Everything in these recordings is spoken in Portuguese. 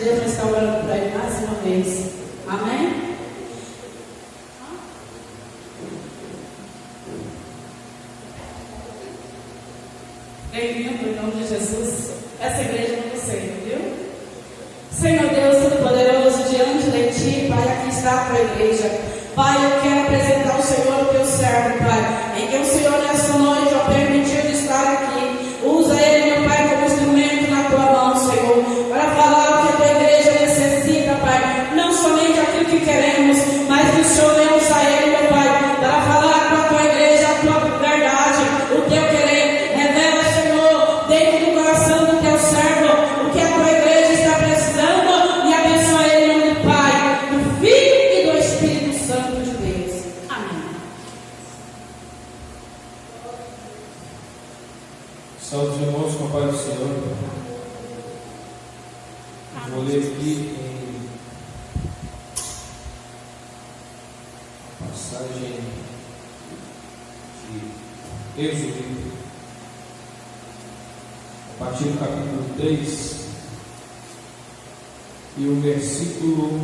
Deus vai estar orando para ele mais uma vez. Amém? Bem-vindo em nome de Jesus. Essa igreja é você, viu? Senhor Deus Todo-Poderoso, diante de Ti, Pai, aqui está a tua igreja. Pai, eu quero apresentar ao Senhor o teu servo, Pai, em que o Senhor nessa noite ó, permitiu de estar aqui. Usa ele, meu Pai, como instrumento na tua mão, Senhor, para falar o que a tua igreja necessita, Pai. Não somente aquilo que queremos, mas que o Senhor venha usar ele, meu Pai, para falar com a tua igreja a tua verdade, o teu querer. Revela, Senhor, dentro do coração do teu servo, o que a tua igreja está precisando, e abençoa ele em nome do Pai, do Filho e do Espírito Santo de Deus. Amém. Salve os irmãos com a paz do Senhor. Vou ler aqui em passagem de Êxodo, a partir do capítulo 3, e o versículo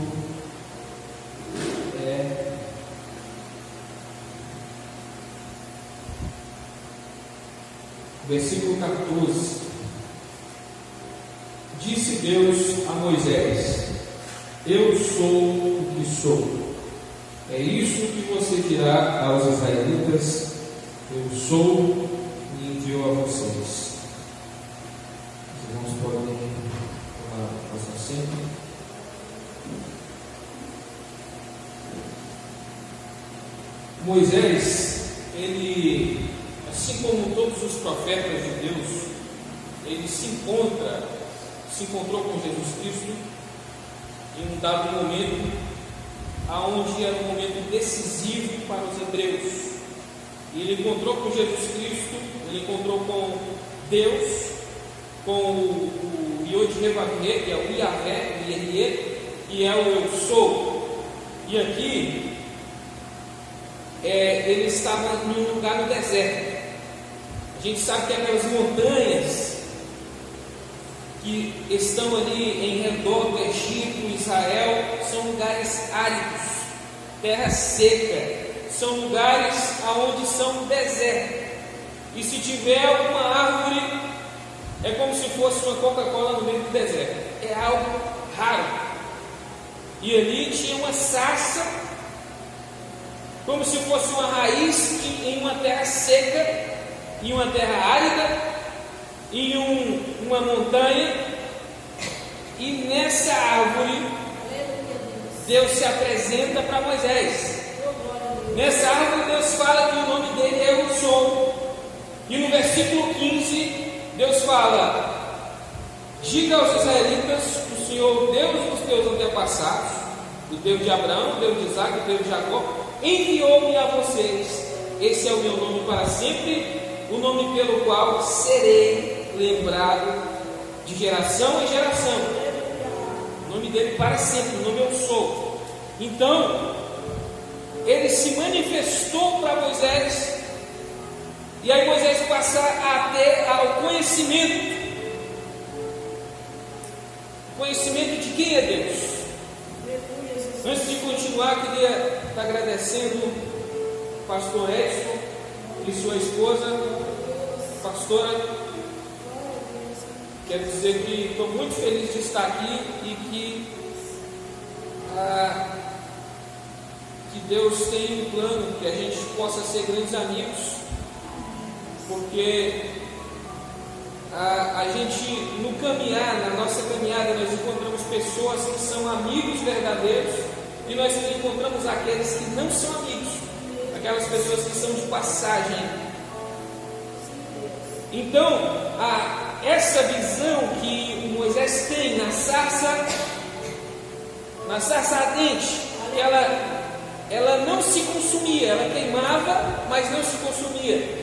versículo 14. Disse Deus a Moisés: Eu sou o que sou. É isso que você dirá aos israelitas: Eu sou, e enviou a vocês. Os irmãos podem tomar nosso assento. Moisés, ele, assim como todos os profetas de Deus, ele se encontrou com Jesus Cristo em um dado momento, aonde era um momento decisivo para os hebreus. E ele encontrou com Jesus Cristo, ele encontrou com Deus, com o Yod-Heh-Vav-Heh, que é o Yahvé, o Yeriê, que é o Eu Sou. E aqui, ele estava em um lugar no deserto. A gente sabe que aquelas montanhas que estão ali em redor do Egito, Israel, são lugares áridos, terra seca, são lugares onde são desertos. E se tiver alguma árvore, é como se fosse uma Coca-Cola no meio do deserto. É algo raro. E ali tinha uma sarça, como se fosse uma raiz em uma terra seca, em uma terra árida, em uma montanha. E nessa árvore Deus se apresenta para Moisés. Nessa árvore Deus fala que o nome dele é Eu Sou. E no versículo 15 Deus fala: Diga aos israelitas: O Senhor, Deus dos teus antepassados, o Deus de Abraão, o Deus de Isaac, o Deus de Jacó, enviou-me a vocês. Esse é o meu nome para sempre, o nome pelo qual serei lembrado de geração em geração. O nome dele para sempre, o nome Eu Sou. Então, ele se manifestou para Moisés, e aí Moisés passa a ter ao conhecimento de quem é Deus. Antes de continuar, queria estar agradecendo o pastor Edson e sua esposa, pastora. Quero dizer que estou muito feliz de estar aqui e que Deus tem um plano que a gente possa ser grandes amigos, porque a gente, no caminhar, na nossa caminhada, nós encontramos pessoas que são amigos verdadeiros, e nós encontramos aqueles que não são amigos, aquelas pessoas que são de passagem. Então, essa visão que Moisés tem na sarça ardente, ela não se consumia, ela queimava, mas não se consumia.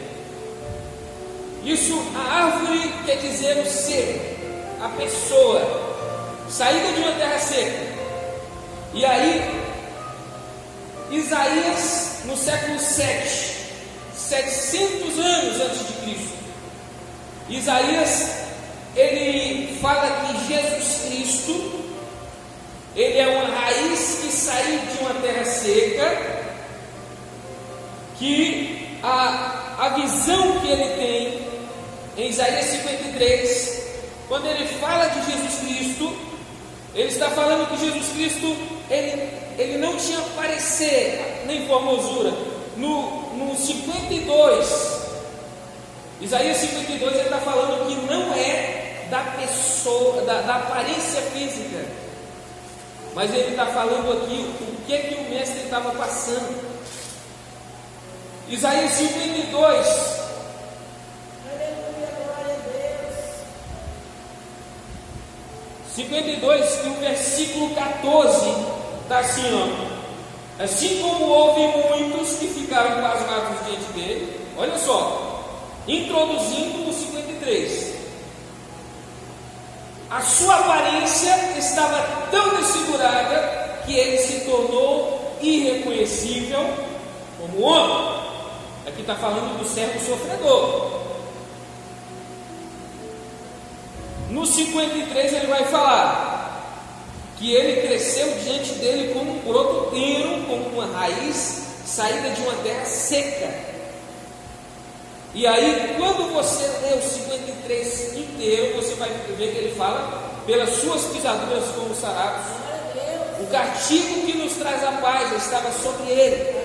Isso, a árvore quer dizer o ser, a pessoa, saída de uma terra seca. E aí, Isaías, no século 7, 700 anos antes de Cristo, Isaías, ele fala que Jesus Cristo ele é uma raiz que saiu de uma terra seca, que a visão que ele tem em Isaías 53, quando ele fala de Jesus Cristo, ele está falando que Jesus Cristo, ele não tinha parecer nem formosura. No 52, Isaías 52, ele está falando que não é da pessoa, da aparência física, mas ele está falando aqui o que o mestre estava passando. Isaías 52, Aleluia, glória a Deus. 52, e o versículo 14 está assim, ó. Assim como houve muitos que ficaram pasmados diante dele, olha só, introduzindo o 53, a sua aparência estava tão desfigurada que ele se tornou irreconhecível como homem. Aqui está falando do servo sofredor. No 53 ele vai falar que ele cresceu diante dele como um broto tenro, como uma raiz saída de uma terra seca. E aí, quando você lê o 53 inteiro, você vai ver que ele fala: pelas suas pisaduras fomos sarados, o castigo que nos traz a paz estava sobre ele.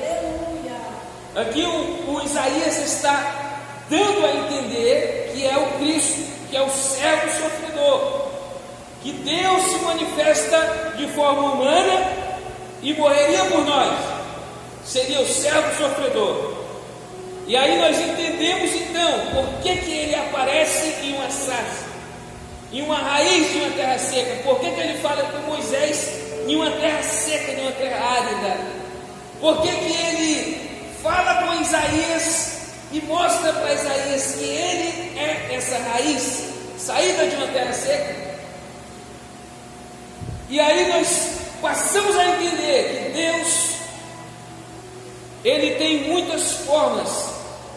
Aqui o Isaías está dando a entender que é o Cristo, que é o servo sofredor, que Deus se manifesta de forma humana e morreria por nós, seria o servo sofredor. E aí nós entendemos então por que ele aparece em uma sarça, em uma raiz de uma terra seca. Por que ele fala com Moisés em uma terra seca, em uma terra árida? Por que ele fala com Isaías e mostra para Isaías que ele é essa raiz saída de uma terra seca? E aí nós passamos a entender que Deus, ele tem muitas formas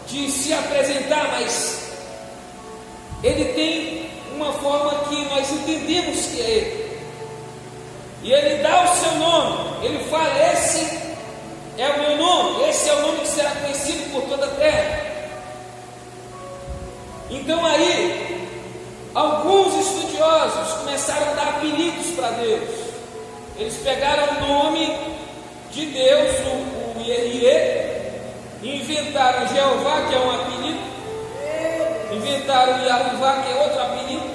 de se apresentar, mas ele tem uma forma que nós entendemos que é ele. E ele dá o seu nome, ele fala: esse é o meu nome, esse é o nome que será conhecido por toda a terra. Então aí, alguns estudiosos começaram a dar apelidos para Deus. Eles pegaram o nome de Deus, o Yehie, e inventaram Jeová, que é um apelido, inventaram Yahová, que é outro apelido,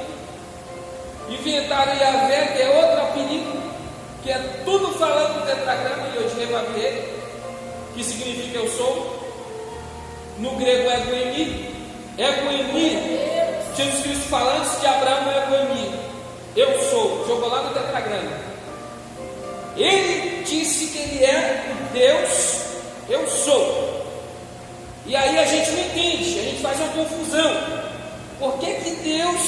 inventaram Yahvé, que é outro apelido, que é tudo falando do tetragrama de Yod-Heh-Vav-Heh, que significa eu sou. No grego é Egoemi. Jesus Cristo fala antes de Abraão, é Egoemi, eu sou, jogou lá no tetragrama. Ele disse que ele é o Deus, eu sou. E aí a gente não entende, a gente faz uma confusão. Por que Deus,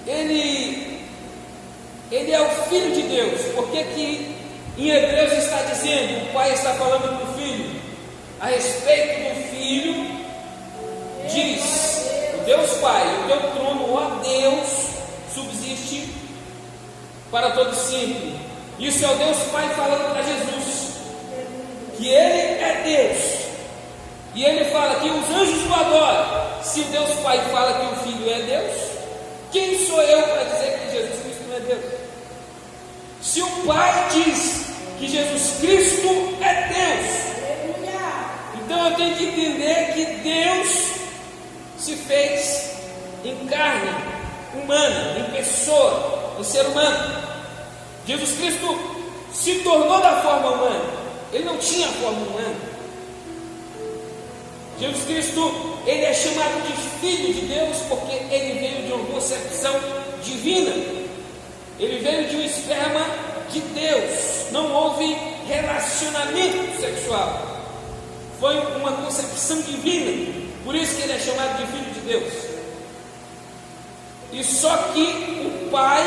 ele é o Filho de Deus? Por que em Hebreus está dizendo, o Pai está falando para o Filho? A respeito do Filho, diz: o Deus Pai, o teu trono, ó Deus, subsiste para todo sempre. Isso é o Deus Pai falando para Jesus, que Ele é Deus. E Ele fala que os anjos o adoram. Se o Deus Pai fala que o Filho é Deus, quem sou eu para dizer que Jesus Cristo não é Deus? Se o Pai diz que Jesus Cristo é Deus, então eu tenho que entender que Deus se fez em carne humana, em pessoa, em ser humano. Jesus Cristo se tornou da forma humana. Ele não tinha forma humana. Jesus Cristo, ele é chamado de Filho de Deus porque ele veio de uma concepção divina. Ele veio de um esperma de Deus. Não houve relacionamento sexual. Foi uma concepção divina. Por isso que ele é chamado de Filho de Deus. E só que o Pai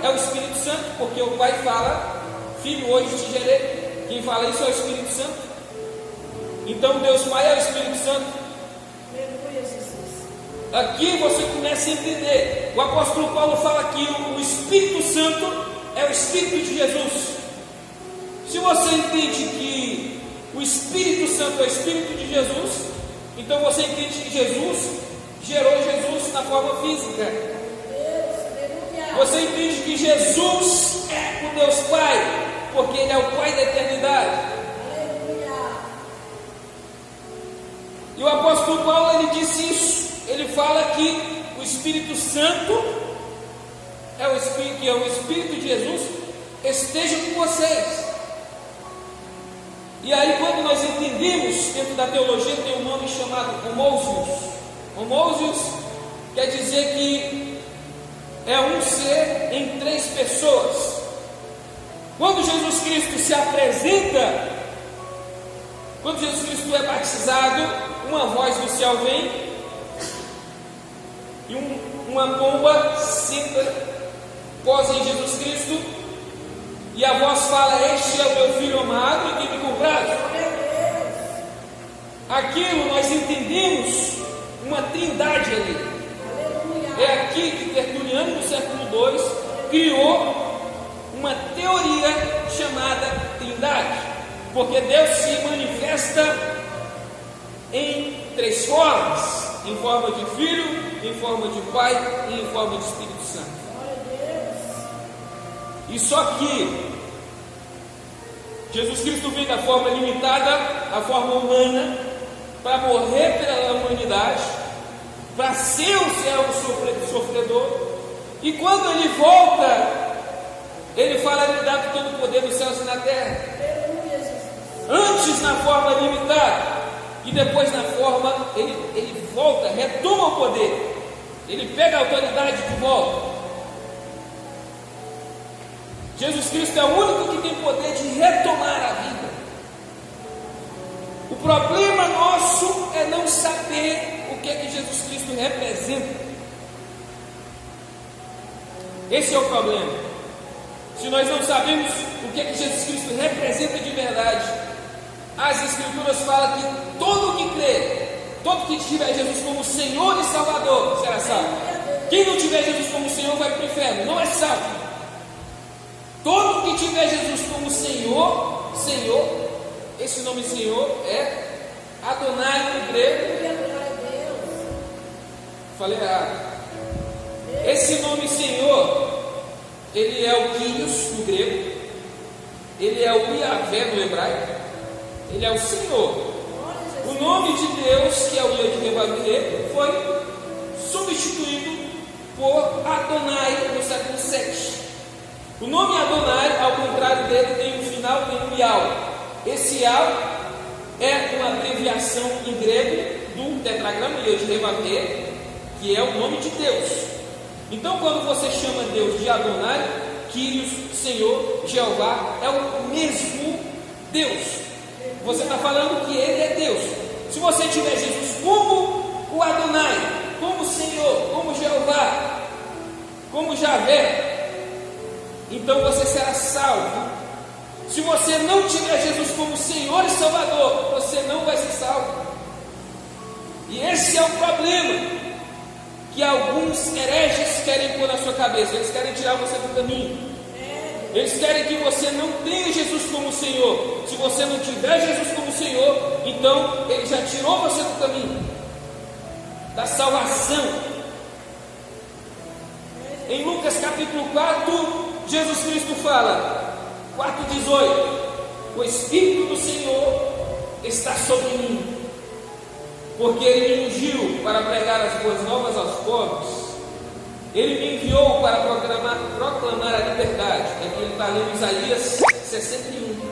é o Espírito Santo, porque o Pai fala: Filho, hoje te gerei. Quem fala isso é o Espírito Santo. Então Deus Pai é o Espírito Santo. Aqui você começa a entender. O apóstolo Paulo fala que o Espírito Santo é o Espírito de Jesus. Se você entende que o Espírito Santo é o Espírito de Jesus, então você entende que Jesus gerou Jesus na forma física. Você entende que Jesus é o Deus Pai, porque Ele é o Pai da eternidade. E o apóstolo Paulo, ele disse isso. Ele fala que o Espírito Santo é o Espírito, que é o Espírito de Jesus, esteja com vocês. E aí, quando nós entendemos, dentro da teologia tem um nome chamado homousios. Homousios quer dizer que é um ser em três pessoas. Quando Jesus Cristo se apresenta, quando Jesus Cristo é batizado, uma voz do céu vem e uma pomba senta, posa em Jesus Cristo, e a voz fala: este é o meu filho amado em quem me comprazo. Aquilo nós entendemos uma trindade ali. É aqui que Tertuliano, no século II, criou uma teoria chamada trindade, porque Deus se manifesta em três formas: em forma de Filho, em forma de Pai e em forma de Espírito Santo. E só que Jesus Cristo veio da forma limitada, a forma humana, para morrer pela humanidade, para ser o servo sofredor, e quando Ele volta, Ele fala: Ele dá todo o poder nos céus e na terra. Antes na forma limitada, e depois na forma, ele volta, retoma o poder, Ele pega a autoridade de volta. Jesus Cristo é o único que tem poder de retomar a vida. O problema nosso é não saber o que é que Jesus Cristo representa. Esse é o problema. Se nós não sabemos o que é que Jesus Cristo representa de verdade, as Escrituras falam que todo que crê, todo que tiver Jesus como Senhor e Salvador, será salvo. Quem não tiver Jesus como Senhor vai para o inferno, não é salvo. Todo que tiver Jesus como Senhor, esse nome Senhor é Adonai no grego. Falei errado. Esse nome Senhor, ele é o Kyrios no grego, ele é o Yahvé no hebraico, ele é o Senhor. O nome de Deus, que é o Yod-Heh-Vav-Heh, foi substituído por Adonai no século VII. O nome Adonai, ao contrário dele, tem um final, tem um Yal. Esse Yal é uma abreviação em grego do tetragrama Yod-Heh-Vav-Heh, que é o nome de Deus. Então, quando você chama Deus de Adonai, Kyrios, Senhor, Jeová, é o mesmo Deus. Você está falando que Ele é Deus. Se você tiver Jesus como o Adonai, como Senhor, como Jeová, como Javé, então você será salvo. Se você não tiver Jesus como Senhor e Salvador, você não vai ser salvo. E esse é o problema que alguns hereges querem pôr na sua cabeça. Eles querem tirar você do caminho. Eles querem que você não tenha Jesus como Senhor. Se você não tiver Jesus como Senhor, então Ele já tirou você do caminho da salvação. Em Lucas capítulo 4, Jesus Cristo fala, 4,18: o Espírito do Senhor está sobre mim, porque Ele me ungiu para pregar as boas novas aos pobres. Ele me enviou para proclamar a liberdade. Aqui ele está lendo Isaías 61.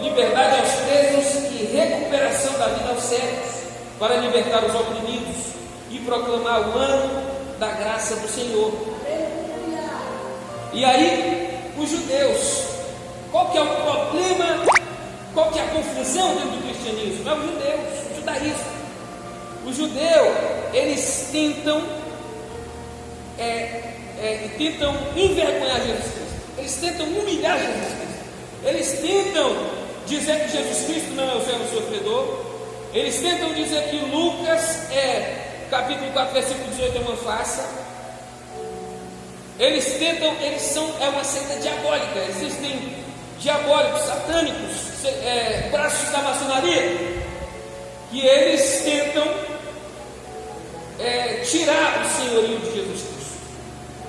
Liberdade aos presos e recuperação da vida aos cegos, para libertar os oprimidos e proclamar o ano da graça do Senhor. E aí, os judeus, qual que é o problema? Qual que é a confusão dentro do cristianismo? É os judeus, o judaísmo. O judeu, eles tentam envergonhar Jesus Cristo. Eles tentam humilhar Jesus Cristo. Eles tentam dizer que Jesus Cristo não é o servo sofredor. Eles tentam dizer que Lucas capítulo 4, versículo 18 é uma farsa. É uma seita diabólica. Existem diabólicos, satânicos, braços da maçonaria, que eles tentam tirar o senhorio de Jesus Cristo.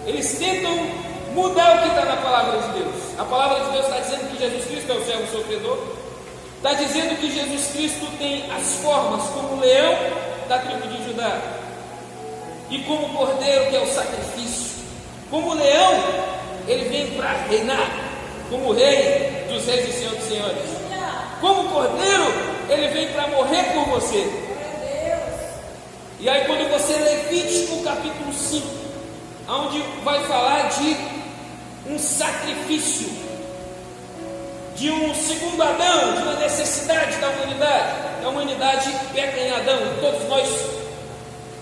Eles tentam mudar o que está na palavra de Deus. A palavra de Deus está dizendo que Jesus Cristo é o servo sofredor, está dizendo que Jesus Cristo tem as formas como o leão da tribo de Judá e como o cordeiro, que é o sacrifício. Como o leão, ele vem para reinar como o rei dos reis e senhor dos senhores. Como o cordeiro, ele vem para morrer por você. E aí quando você lê Levítico capítulo 5, onde vai falar de um sacrifício, de um segundo Adão, de uma necessidade da humanidade. A humanidade peca em Adão, todos nós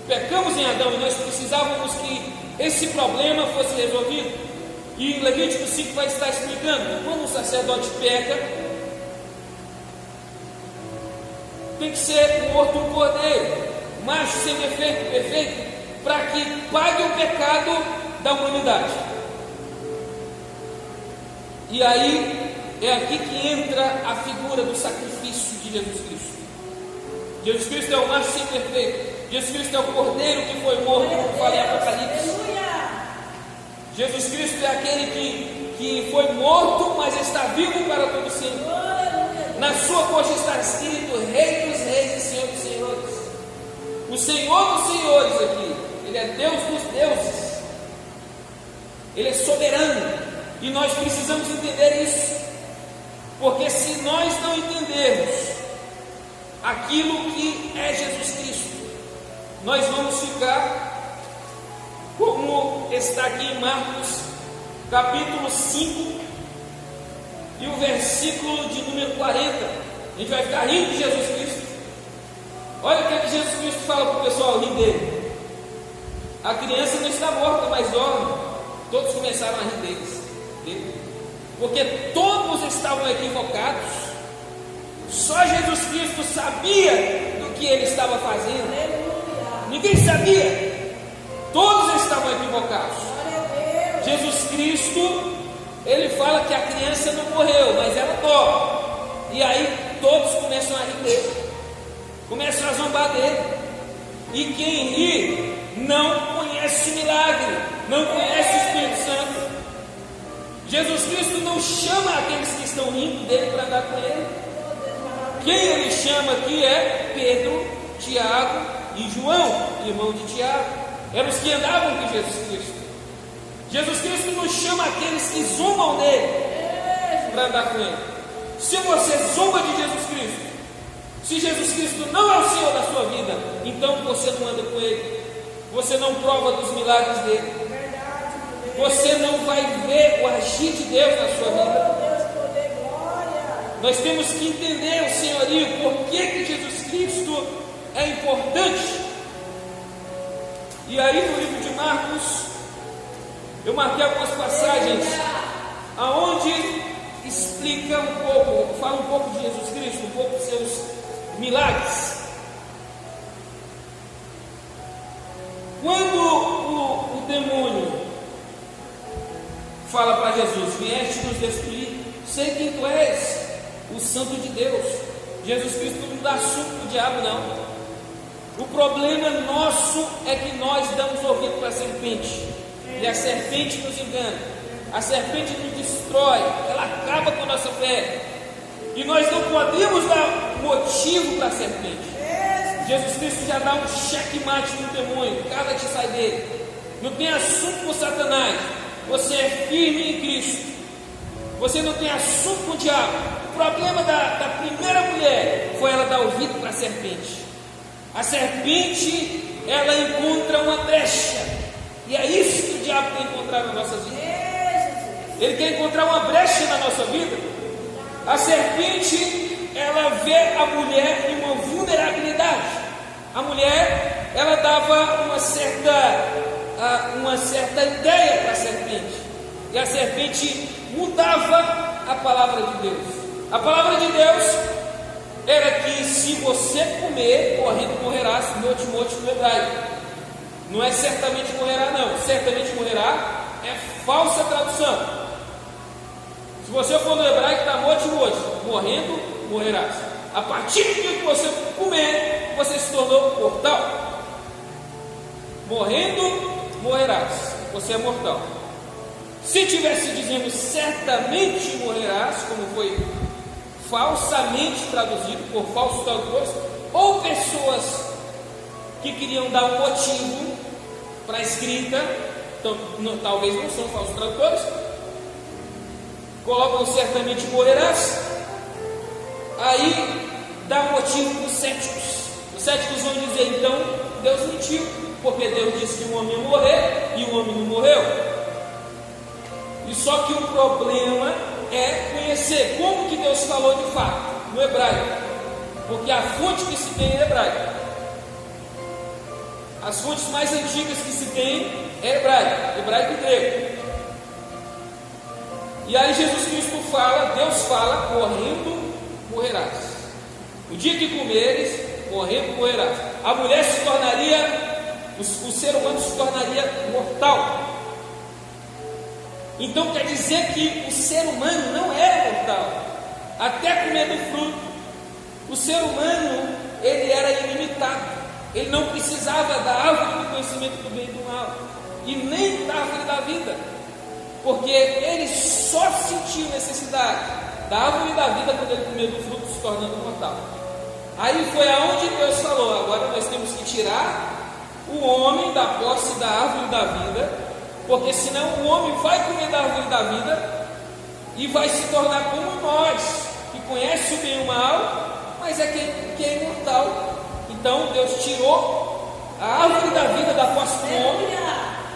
pecamos em Adão, e nós precisávamos que esse problema fosse resolvido. E em Levítico 5 vai estar explicando que quando um sacerdote peca, tem que ser morto um cordeiro, macho sem defeito, perfeito, para que pague o pecado da humanidade. E aí é aqui que entra a figura do sacrifício de Jesus Cristo. Jesus Cristo é o macho sem defeito. Jesus Cristo é o cordeiro que foi morto, como fala em Apocalipse. Jesus Cristo é aquele que foi morto, mas está vivo para todo sempre. Na sua coxa está escrito Rei dos Reis e Senhor dos Senhores. O Senhor dos Senhores aqui, Ele é Deus dos deuses. Ele é soberano. E nós precisamos entender isso. Porque se nós não entendermos aquilo que é Jesus Cristo, nós vamos ficar como está aqui em Marcos capítulo 5 e o versículo de número 40. A gente vai ficar rindo de Jesus Cristo. Olha o que Jesus Cristo fala para o pessoal rir dele. A criança não está morta, mas dorme. Todos começaram a rir dele, porque todos estavam equivocados. Só Jesus Cristo sabia do que ele estava fazendo. Ninguém sabia. Todos estavam equivocados. Jesus Cristo, ele fala que a criança não morreu, mas ela dorme. E aí todos começam a rir dele, começam a zombar dele. E quem ri não conhece o milagre, não conhece o Espírito Santo. Jesus Cristo não chama aqueles que estão rindo dele para andar com ele. Quem ele chama aqui é Pedro, Tiago e João, irmão de Tiago. Eram os que andavam com Jesus Cristo. Jesus Cristo não chama aqueles que zombam dele para andar com ele. Se você zomba de Jesus Cristo, se Jesus Cristo não é o Senhor da sua vida, então você não anda com ele, você não prova dos milagres dele, você não vai ver o agir de Deus na sua vida. Nós temos que entender o senhorio, por que Jesus Cristo é importante. E aí no livro de Marcos, eu marquei algumas passagens aonde explica um pouco, fala um pouco de Jesus Cristo, um pouco dos seus milagres. Quando o demônio fala para Jesus: vieste nos destruir, sei quem tu és, o Santo de Deus. Jesus Cristo não dá suco para o diabo, não. O problema nosso é que nós damos ouvido para a serpente, e a serpente nos engana, a serpente nos destrói, ela acaba com a nossa fé, e nós não podemos dar motivo para a serpente. Jesus Cristo já dá um checkmate no demônio: cala-te, sai dele, não tem assunto com Satanás, você é firme em Cristo, você não tem assunto com o diabo. O problema da primeira mulher foi ela dar ouvido para a serpente. A serpente, ela encontra uma brecha, e é isso que o diabo quer encontrar na nossa vida. Ele quer encontrar uma brecha na nossa vida. A serpente, ela vê a mulher em uma vulnerabilidade. A mulher, ela dava uma certa ideia para a serpente, e a serpente mudava a palavra de Deus. A palavra de Deus era que se você comer, correndo morrerás, no Timóteo no hebraico. Não é certamente morrerá, não. Certamente morrerá é falsa tradução. Se você for no hebraico, está morrendo, morrerás. A partir do dia que você comer, você se tornou mortal. Morrendo, morrerás. Você é mortal. Se tivesse dizendo certamente morrerás, como foi falsamente traduzido por falsos tradutores, ou pessoas que queriam dar um motivo para a escrita, então, talvez não são falsos tradutores, colocam certamente morrerás, aí dá um motivo para os céticos. Os céticos vão dizer, então Deus mentiu, porque Deus disse que o homem ia morrer e o homem não morreu. E só que o problema é conhecer como que Deus falou de fato no hebraico, porque a fonte que se tem é hebraico. As fontes mais antigas que se tem é hebraico e grego. E aí Jesus Cristo fala, Deus fala, morrendo morrerás. O dia que comeres, morrendo morrerás. A mulher se tornaria, o ser humano se tornaria mortal. Então quer dizer que o ser humano não era mortal. Até comer do fruto, o ser humano, ele era ilimitado. Ele não precisava da árvore do conhecimento do bem e do mal, e nem da árvore da vida, porque ele só sentiu necessidade da árvore da vida quando ele comeu do fruto, se tornando mortal. Aí foi aonde Deus falou: agora nós temos que tirar o homem da posse da árvore da vida, porque senão o homem vai comer da árvore da vida e vai se tornar como nós, que conhece o bem e o mal, mas é que é imortal. Então Deus tirou a árvore da vida da posse do homem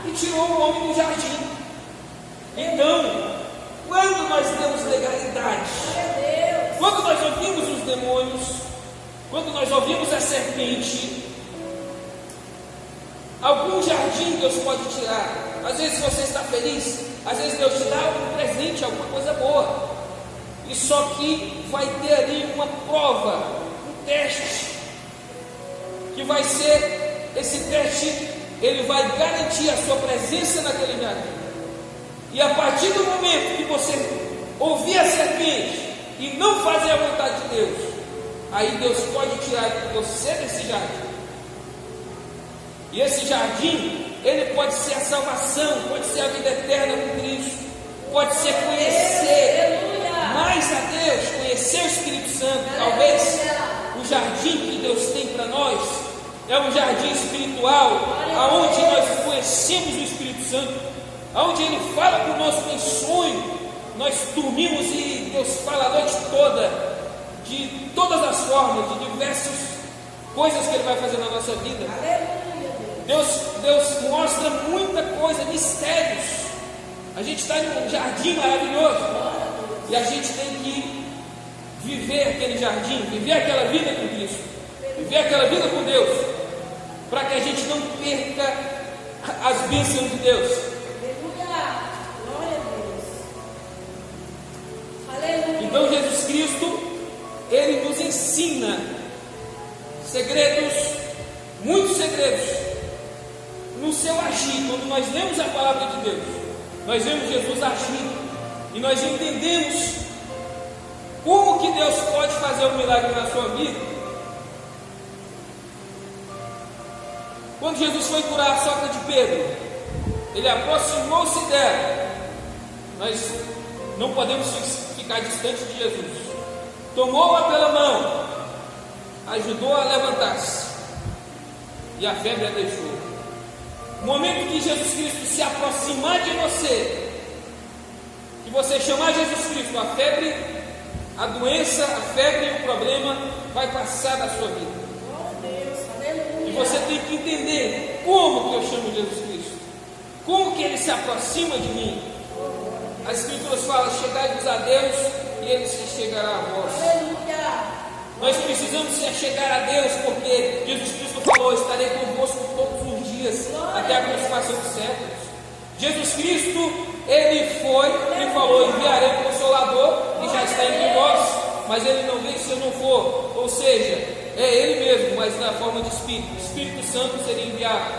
e tirou o homem do jardim. Então, quando nós damos legalidade, quando nós ouvimos os demônios, quando nós ouvimos a serpente, algum jardim Deus pode tirar. Às vezes você está feliz, às vezes Deus te dá um presente, alguma coisa boa, e só que vai ter ali uma prova, um teste, que vai ser, esse teste, ele vai garantir a sua presença naquele jardim. E a partir do momento que você ouvir a serpente e não fazer a vontade de Deus, aí Deus pode tirar você desse jardim. E esse jardim, ele pode ser a salvação, pode ser a vida eterna com Cristo, pode ser conhecer mais a Deus, conhecer o Espírito Santo. Talvez o jardim que Deus tem para nós é um jardim espiritual, aonde nós conhecemos o Espírito Santo, aonde Ele fala conosco em sonho. Nós dormimos e Deus fala a noite toda, de todas as formas, de diversas coisas que Ele vai fazer na nossa vida. Deus mostra muita coisa, mistérios. A gente está em um jardim maravilhoso e a gente tem que viver aquele jardim, viver aquela vida com Cristo, viver aquela vida com Deus, para que a gente não perca as bênçãos de Deus. Então Jesus Cristo, Ele nos ensina segredos, muitos segredos, no seu agir. Quando nós lemos a palavra de Deus, nós vemos Jesus agir e nós entendemos como que Deus pode fazer um milagre na sua vida. Quando Jesus foi curar a sogra de Pedro, Ele aproximou-se dela. Nós não podemos ficar distante de Jesus. Tomou-a pela mão, ajudou a levantar-se e a febre a deixou. No momento que Jesus Cristo se aproximar de você, que você chamar Jesus Cristo, a febre, a doença, a febre e o problema vai passar da sua vida. E você tem que entender como que eu chamo Jesus Cristo, como que Ele se aproxima de mim. As Escrituras falam: chegai-vos a Deus e Ele se chegará a vós. Nós precisamos se achegar a Deus, porque Jesus Cristo falou: estarei convosco todos os dias, até a consumação dos séculos. Jesus Cristo, Ele foi e falou: enviarei o Consolador, que já está entre nós, mas Ele não vem se eu não for. Ou seja, é Ele mesmo, mas na forma de Espírito. O Espírito Santo seria enviado.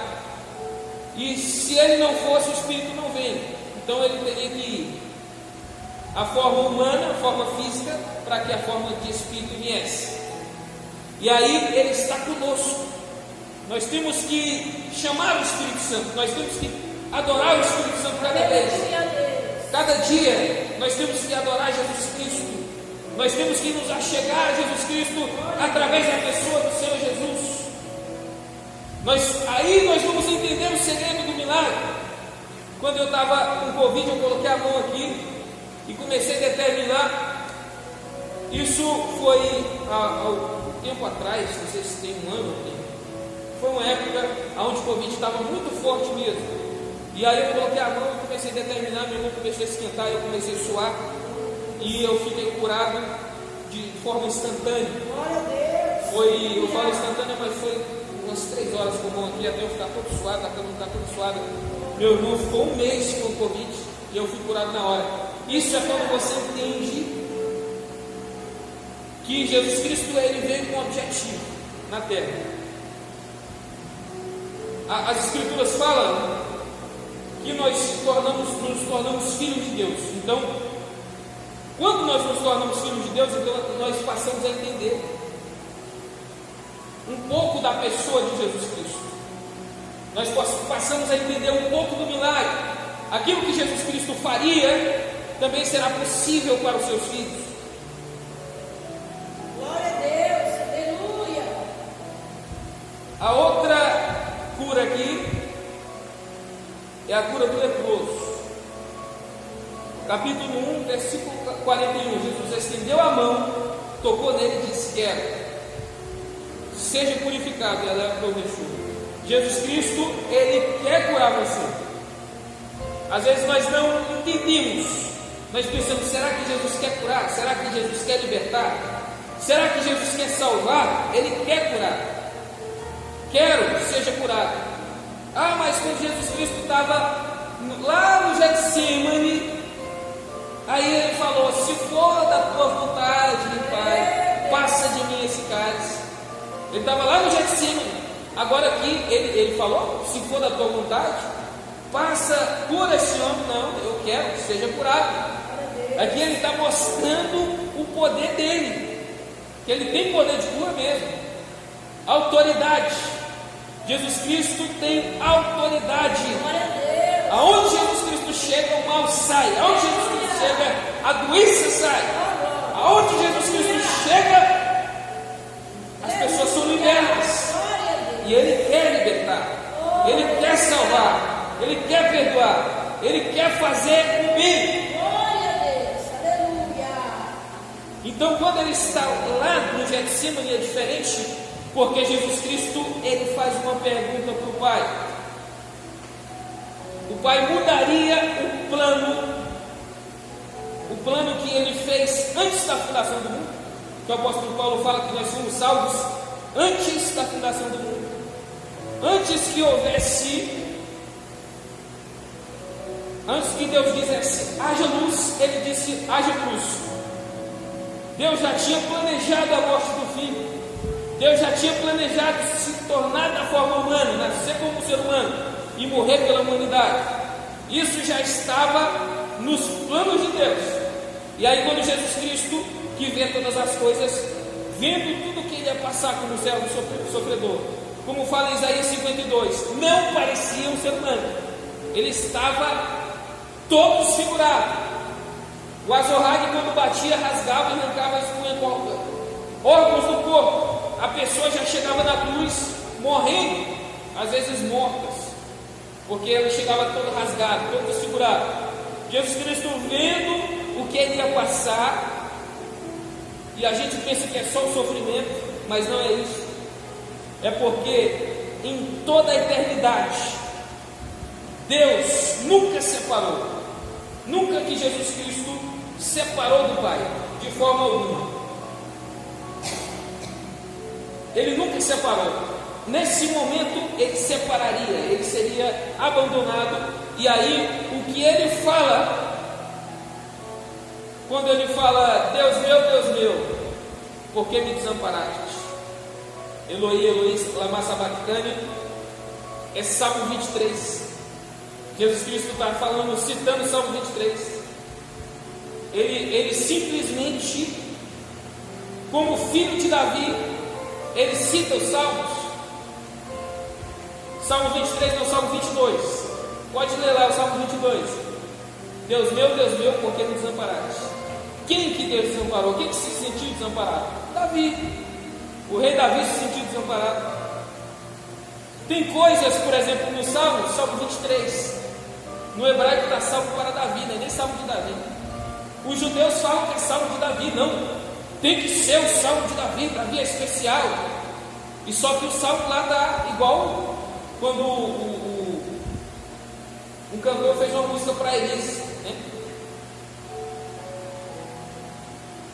E se Ele não fosse, o Espírito não vem. Então ele teria que ir a forma humana, a forma física, para que a forma de espírito viesse. E aí ele está conosco. Nós temos que chamar o Espírito Santo, nós temos que adorar o Espírito Santo cada vez. Cada dia nós temos que adorar Jesus Cristo. Nós temos que nos achegar a Jesus Cristo através da pessoa do Senhor Jesus. Aí nós vamos entender o segredo do milagre. Quando eu estava com Covid, eu coloquei a mão aqui e comecei a determinar. Isso foi há um tempo atrás, não sei se tem um ano. Foi uma época onde o Covid estava muito forte mesmo. E aí eu coloquei a mão e comecei a determinar, minha mão começou a esquentar, eu comecei a suar. E eu fiquei curado de forma instantânea. Eu falo instantânea, mas foi umas 3 horas com a mão aqui, até eu ficar todo suado, a cama ficar todo suada. Meu irmão ficou um mês com o Covid e eu fui curado na hora. Isso é quando você entende que Jesus Cristo ele veio com um objetivo na terra. As Escrituras falam que nós nos tornamos filhos de Deus. Então, quando nós nos tornamos filhos de Deus, então nós passamos a entender um pouco da pessoa de Jesus Cristo. Nós passamos a entender um pouco do milagre. Aquilo que Jesus Cristo faria também será possível para os seus filhos. Glória a Deus, aleluia. A outra cura aqui é a cura do leproso. Capítulo 1, versículo 41. Jesus estendeu a mão, tocou nele e disse: quero, seja purificado. E a lepra o deixou. Jesus Cristo, ele quer curar você. Às vezes nós não entendemos. Nós pensamos: será que Jesus quer curar? Será que Jesus quer libertar? Será que Jesus quer salvar? Ele quer curar. Quero, seja curado. Ah, mas quando Jesus Cristo estava lá no Getsemane, aí ele falou: se for da tua vontade, Pai, passa de mim esse cálice. Ele estava lá no Getsemane. Agora aqui ele falou: se for da tua vontade, passa, cura esse homem. Não, eu quero que seja curado. Aqui ele está mostrando o poder dele, que ele tem poder de cura mesmo, autoridade. Jesus Cristo tem autoridade. Aonde Jesus Cristo chega, o mal sai. Aonde Jesus Cristo chega, a doença sai. Aonde Jesus Cristo chega, as pessoas são libertas. E Ele quer libertar, Ele quer salvar, Ele quer perdoar, Ele quer fazer o bem. Glória a Deus, aleluia. Então, quando Ele está lá no Getsemane, é diferente, porque Jesus Cristo, Ele faz uma pergunta para o Pai. O Pai mudaria o plano que Ele fez antes da fundação do mundo. Que o apóstolo Paulo fala que nós somos salvos antes da fundação do mundo. Antes que Deus dissesse haja luz, Ele disse haja luz. Deus já tinha planejado a morte do Filho. Deus já tinha planejado se tornar da forma humana, nascer como ser humano e morrer pela humanidade. Isso já estava nos planos de Deus. E aí quando Jesus Cristo, que vê todas as coisas, vendo tudo que ele ia passar como servo sofredor, como fala em Isaías 52, não parecia um ser humano. Ele estava todo desfigurado. O azorrague, quando batia, rasgava e arrancava órgãos do corpo. A pessoa já chegava na cruz morrendo, às vezes mortas, porque ela chegava todo rasgado, todo desfigurado. Jesus Cristo vendo o que ele ia passar, e a gente pensa que é só o sofrimento, mas não é isso. É porque em toda a eternidade Deus nunca separou, nunca que Jesus Cristo separou do Pai de forma alguma. Ele nunca separou. Nesse momento ele separaria, ele seria abandonado. E aí o que ele fala, quando ele fala: Deus meu, por que me desamparaste? Eloi, Eloi, lama sabachthani, é Salmo 23. Jesus Cristo está falando, citando o Salmo 23. Ele simplesmente, como filho de Davi, ele cita os Salmos. Salmo 23 não, Salmo 22. Pode ler lá o Salmo 22. Deus meu, por que me desamparaste? Quem que Deus desamparou? Quem que se sentiu desamparado? Davi. O rei Davi se sentiu desamparado. Tem coisas, por exemplo, no Salmo 23. No hebraico está Salmo para Davi, não é nem Salmo de Davi. Os judeus falam que é Salmo de Davi, não. Tem que ser o Salmo de Davi, Davi é especial. E só que o Salmo lá está igual quando um cantor fez uma música para Elise, né?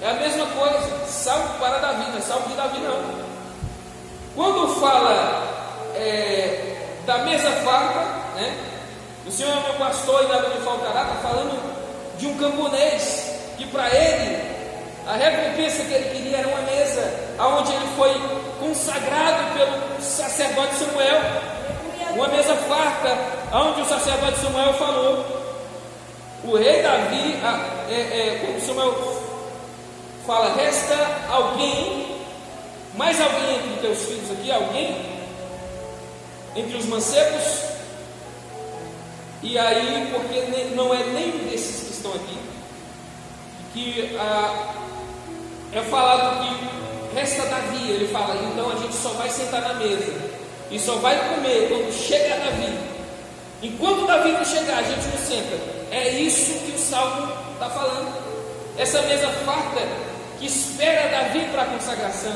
É a mesma coisa, Salmo para Davi, não é Salmo de Davi não. Quando fala da mesa farta, né? O Senhor é meu pastor e nada me faltará, está falando de um camponês que para ele a recompensa que ele queria era uma mesa aonde ele foi consagrado pelo sacerdote Samuel, uma mesa farta, aonde o sacerdote Samuel falou. O rei Davi, quando Samuel fala, resta alguém, mais alguém entre teus filhos aqui, alguém entre os mancebos? E aí, porque não é nenhum desses que estão aqui, que é falado que resta Davi. Ele fala, então a gente só vai sentar na mesa e só vai comer quando chega Davi. Enquanto Davi não chegar, a gente não senta. É isso que o Salmo está falando. Essa mesa farta que espera Davi para a consagração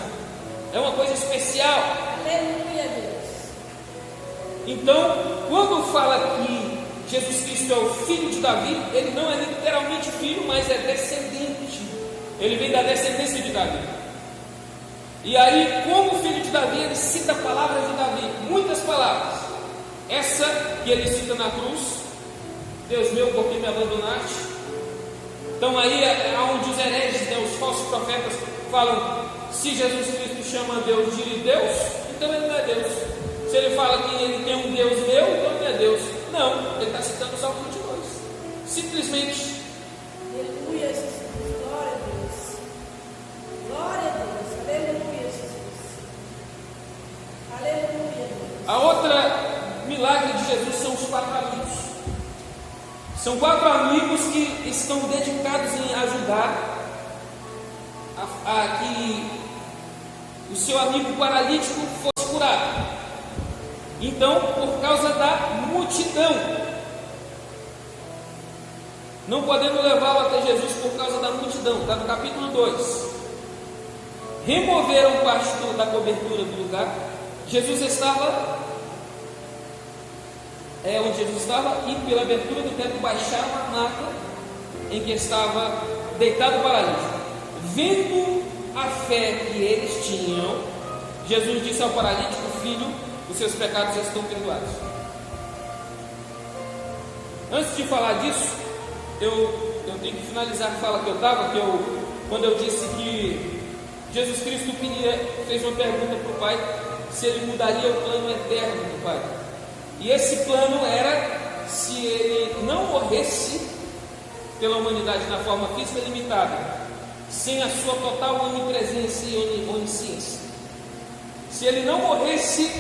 é uma coisa especial. Aleluia, Deus. Então, quando fala que Jesus Cristo é o filho de Davi, ele não é literalmente filho, mas é descendente. Ele vem da descendência de Davi. E aí, como filho de Davi, ele cita palavras de Davi, muitas palavras. Essa que ele cita na cruz, Deus meu, por que me abandonaste? Então aí é onde os hereges, né, os falsos profetas falam, se Jesus Cristo chama Deus de Deus, então ele não é Deus. Se ele fala que ele tem um Deus meu, então ele não é Deus. Não, ele está citando o Salmo 22. Simplesmente. Aleluia, Jesus. Glória a Deus. Glória a Deus. Aleluia, Jesus. Aleluia, Deus. A outra milagre de Jesus são os 4 amigos. São 4 amigos que estão dedicados em ajudar a que o seu amigo paralítico fosse curado. Então, por causa da multidão, não podendo levá-lo até Jesus por causa da multidão, está no capítulo 2. Removeram parte da cobertura do lugar. Jesus estava onde Jesus estava, e pela abertura do teto baixaram a maca em que estava deitado o paralítico. Vendo a fé que eles tinham, Jesus disse ao paralítico: filho, os seus pecados já estão perdoados. Antes de falar disso, eu tenho que finalizar a fala que eu estava, quando eu disse que Jesus Cristo fez uma pergunta para o Pai, se ele mudaria o plano eterno do Pai. E esse plano era, se ele não morresse pela humanidade na forma física limitada, sem a sua total onipresença e onisciência, se ele não morresse,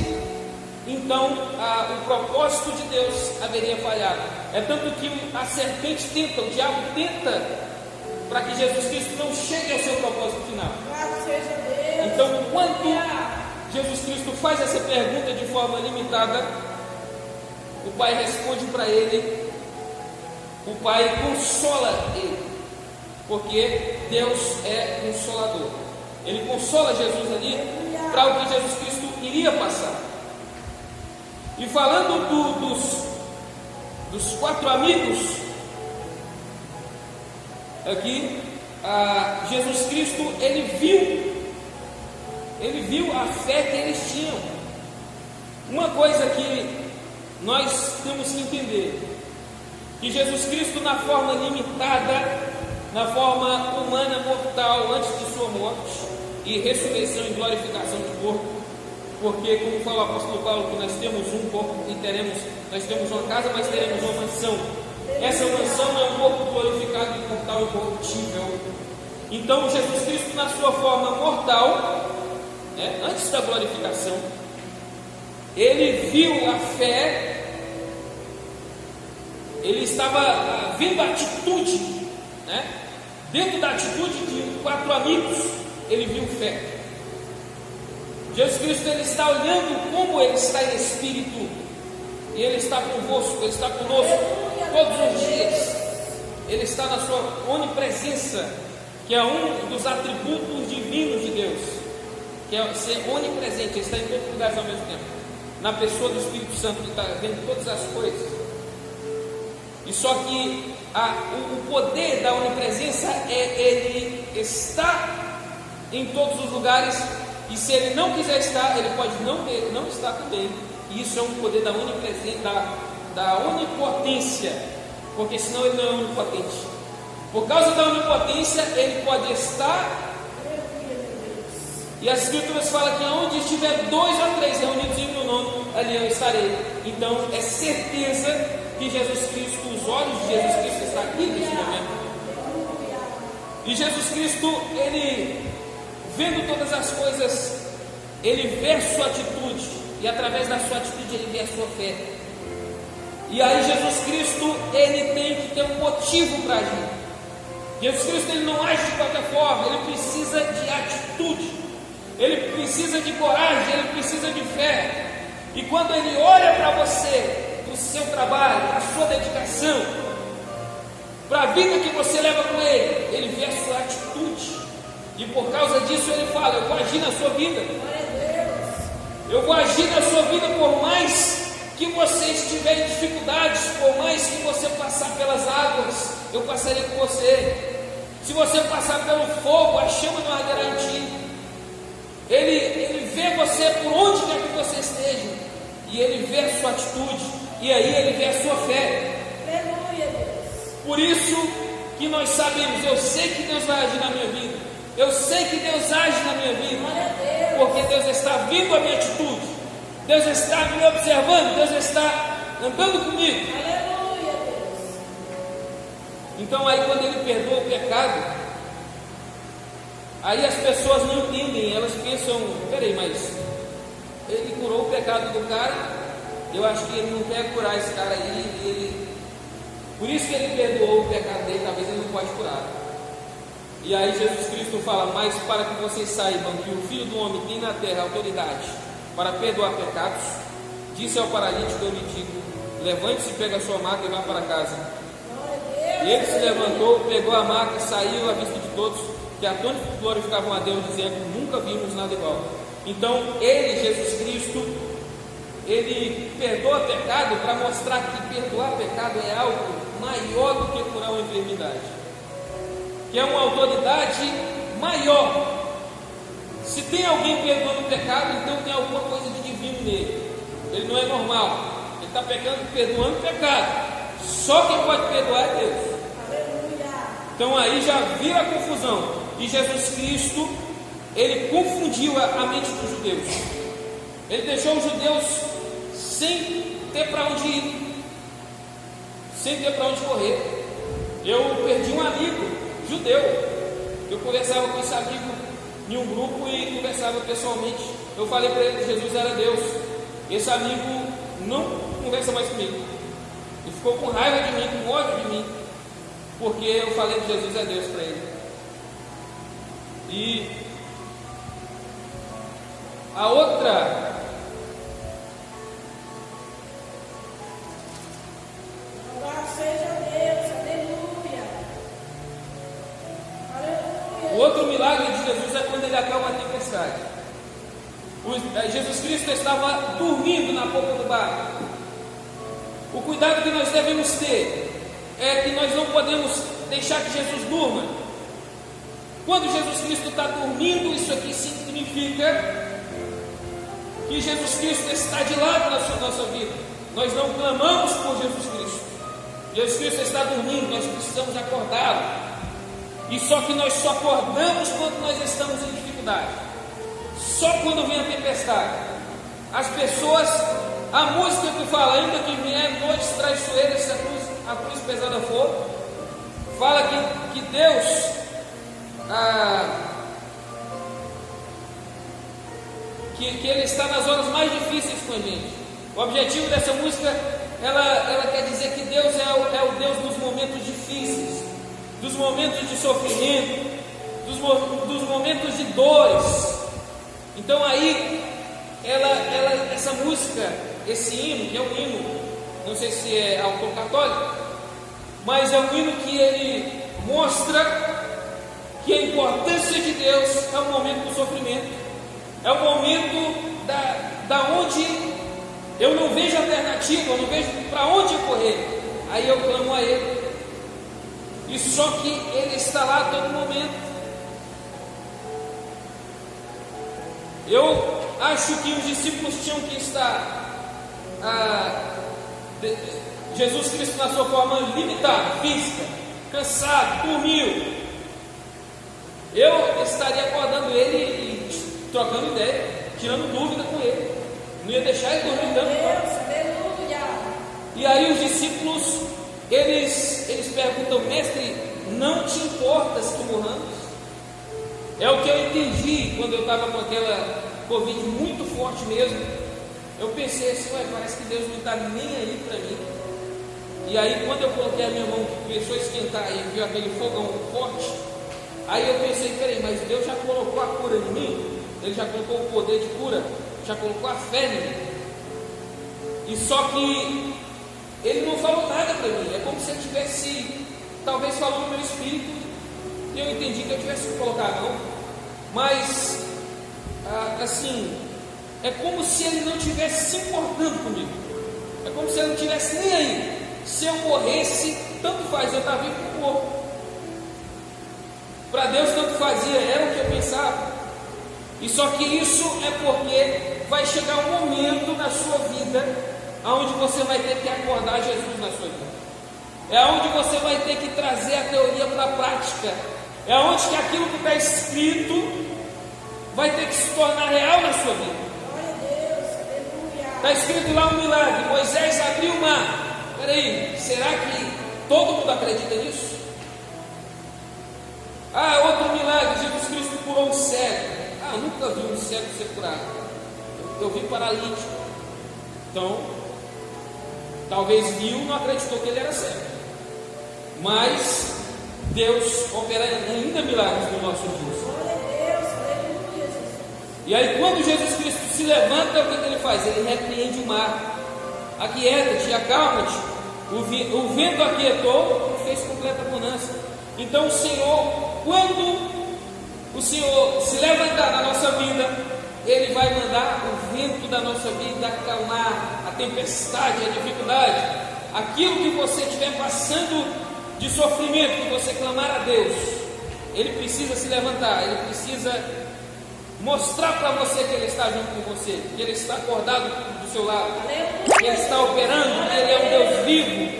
então o propósito de Deus haveria falhado. É tanto que a serpente tenta, o diabo tenta, para que Jesus Cristo não chegue ao seu propósito final. Louvado seja Deus. Então, quando Jesus Cristo faz essa pergunta de forma limitada, o Pai responde para ele, o Pai consola ele, porque Deus é consolador. Ele consola Jesus ali para o que Jesus Cristo iria passar. E falando dos 4 amigos, aqui, Jesus Cristo, ele viu a fé que eles tinham. Uma coisa que nós temos que entender, que Jesus Cristo, na forma limitada, na forma humana mortal, antes de sua morte e ressurreição e glorificação de corpo, porque, como fala o apóstolo Paulo, que nós temos um corpo e nós temos uma casa, mas teremos uma mansão. Essa mansão é um corpo glorificado, imortal e incorruptível. Então, Jesus Cristo, na sua forma mortal, antes da glorificação, ele viu a fé, ele estava vendo a atitude, dentro da atitude de 4 amigos, ele viu fé. Jesus Cristo, ele está olhando como ele está em espírito, e ele está convosco, ele está conosco todos os dias. Ele está na sua onipresença, que é um dos atributos divinos de Deus, que é ser onipresente. Ele está em todos os lugares ao mesmo tempo, na pessoa do Espírito Santo, que está vendo todas as coisas. E só que o poder da onipresença ele está em todos os lugares, e se ele não quiser estar, ele pode não estar também. E isso é um poder da onipresença, da onipotência, porque senão ele não é onipotente. Por causa da onipotência, ele pode estar. E as Escrituras falam que onde estiver 2 ou 3 reunidos em meu nome, ali eu estarei. Então é certeza que Jesus Cristo, os olhos de Jesus Cristo estão aqui nesse momento. E Jesus Cristo, ele vendo todas as coisas, ele vê a sua atitude, e através da sua atitude ele vê a sua fé. E aí Jesus Cristo, ele tem que ter um motivo para agir. Jesus Cristo, ele não age de qualquer forma, ele precisa de atitude, ele precisa de coragem, ele precisa de fé. E quando ele olha para você, para o seu trabalho, para a sua dedicação, para a vida que você leva com ele vê a sua atitude. E por causa disso ele fala: eu vou agir na sua vida. Eu vou agir na sua vida, por mais que você estiver em dificuldades, por mais que você passar pelas águas, eu passarei com você. Se você passar pelo fogo, a chama não arderá em ti. Ele vê você por onde quer que você esteja, e ele vê a sua atitude, e aí ele vê a sua fé. Por isso que nós sabemos, eu sei que Deus vai agir na minha vida, eu sei que Deus age na minha vida, porque Deus está vendo a minha atitude, Deus está me observando, Deus está andando comigo. Então aí quando ele perdoa o pecado, aí as pessoas não entendem, elas pensam: peraí, mas ele curou o pecado do cara, eu acho que ele não quer curar esse cara aí, por isso que ele perdoou o pecado dele, talvez ele não pode curar. E aí Jesus Cristo fala: mas para que vocês saibam que o Filho do Homem tem na terra autoridade para perdoar pecados, disse ao paralítico: eu lhe digo, levante-se, pega a sua maca e vá para casa. E ele se levantou, pegou a maca e saiu à vista de todos, que atônitos glorificavam a Deus, dizendo: nunca vimos nada igual. Então ele, Jesus Cristo, ele perdoa pecado para mostrar que perdoar pecado é algo maior do que curar uma enfermidade, que é uma autoridade maior. Se tem alguém perdoando o pecado, então tem alguma coisa de divino nele. Ele não é normal, ele está perdoando o pecado. Só quem pode perdoar é Deus. Então aí já vira a confusão. E Jesus Cristo, ele confundiu a mente dos judeus. Ele deixou os judeus sem ter para onde ir, sem ter para onde correr. Eu perdi um amigo judeu. Eu conversava com esse amigo em um grupo e conversava pessoalmente. Eu falei para ele que Jesus era Deus. Esse amigo não conversa mais comigo. Ele ficou com raiva de mim, com ódio de mim, porque eu falei que Jesus é Deus para ele. E a outra, o outro milagre de Jesus é quando ele acalma a tempestade. Jesus Cristo estava dormindo na polpa do barco. O cuidado que nós devemos ter é que nós não podemos deixar que Jesus durma. Quando Jesus Cristo está dormindo, isso aqui significa que Jesus Cristo está de lado na nossa vida. Nós não clamamos por Jesus Cristo. Jesus Cristo está dormindo, nós precisamos acordá-lo. E só que nós só acordamos quando nós estamos em dificuldade. Só quando vem a tempestade. as pessoas, a música que fala, ainda que vier noites traiçoeiras, se a cruz pesada for, fala que Deus que Ele está nas horas mais difíceis com a gente. O objetivo dessa música, ela quer dizer que Deus é o Deus dos momentos difíceis, dos momentos de sofrimento, dos momentos de dores. Então aí, essa música, esse hino, que é um hino, não sei se é autor católico, mas é um hino que ele mostra que a importância de Deus é o momento do sofrimento, é o momento da onde eu não vejo alternativa, eu não vejo para onde correr, aí eu clamo a Ele, e só que Ele está lá a todo momento. Eu acho que os discípulos tinham que estar, Jesus Cristo na sua forma limitada, física, cansado, dormiu. Eu estaria acordando ele e trocando ideia, tirando dúvida com ele. Não ia deixar ele dormir tanto. E aí os discípulos, eles perguntam: mestre, não te importas que morramos? É o que eu entendi quando eu estava com aquela Covid muito forte mesmo. Eu pensei assim: parece que Deus não está nem aí para mim. E aí quando eu coloquei a minha mão, começou a esquentar e viu aquele fogão forte, aí eu pensei: peraí, mas Deus já colocou a cura em mim? Ele já colocou o poder de cura? Já colocou a fé em mim? E só que Ele não falou nada para mim. É como se Ele tivesse, talvez, falou no meu espírito, e eu entendi que eu tivesse que colocar a mão. Mas assim, é como se Ele não estivesse se importando comigo. É como se Ele não estivesse nem aí. Se eu morresse, tanto faz, eu estava vivo com o corpo. Para Deus tanto fazia, era o que eu pensava. E só que isso é porque vai chegar um momento na sua vida onde você vai ter que acordar Jesus na sua vida. É onde você vai ter que trazer a teoria para a prática. É onde que aquilo que está escrito vai ter que se tornar real na sua vida. Está escrito lá um milagre: Moisés abriu o mar. Peraí, será que todo mundo acredita nisso? Outro milagre: Jesus Cristo curou um cego. Eu nunca vi um cego ser curado. Eu vi paralítico. Então, talvez viu, não acreditou que ele era cego. Mas Deus opera ainda milagres no nosso dia. E aí quando Jesus Cristo se levanta, o que ele faz? Ele repreende o mar. Aquieta-te, acalma-te. O vento aquietou e fez completa bonança. Então o Senhor, quando o Senhor se levantar na nossa vida, Ele vai mandar o vento da nossa vida acalmar a tempestade, a dificuldade, aquilo que você estiver passando de sofrimento, que você clamar a Deus. Ele precisa se levantar, Ele precisa mostrar para você que Ele está junto com você, que Ele está acordado do seu lado, que Ele está operando, que Ele é um Deus vivo,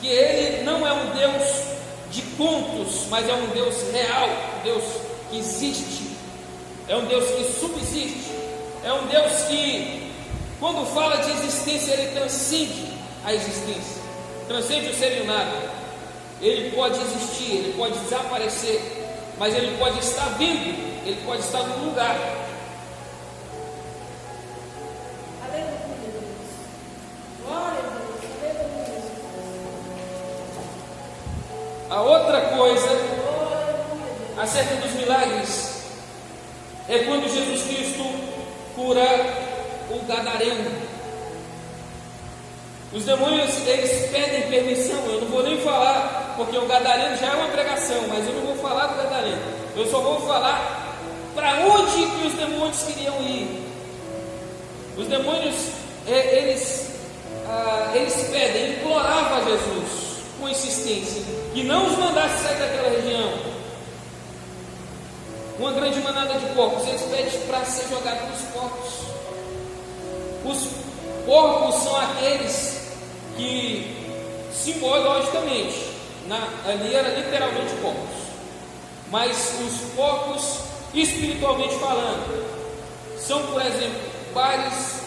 que Ele não é um Deus de contos, mas é um Deus real, um Deus que existe, é um Deus que subsiste, é um Deus que, quando fala de existência, Ele transcende a existência, transcende o ser e o nada. Ele pode existir, Ele pode desaparecer, mas Ele pode estar vivo, Ele pode estar no lugar. Aleluia, Deus. Glória a Deus. Aleluia. A outra coisa acerca dos milagres é quando Jesus Cristo cura o gadareno. Os demônios, eles pedem permissão. Eu não vou nem falar, porque o gadareno já é uma pregação, mas eu não vou falar do gadareno. Eu só vou falar para onde que os demônios queriam ir. Os demônios, eles pedem, imploravam a Jesus com insistência que não os mandasse sair daquela região. Uma grande manada de porcos, eles pedem para ser jogado nos porcos. Os porcos são aqueles que, simbologicamente, ali era literalmente porcos, mas os porcos, espiritualmente falando, são, por exemplo, bares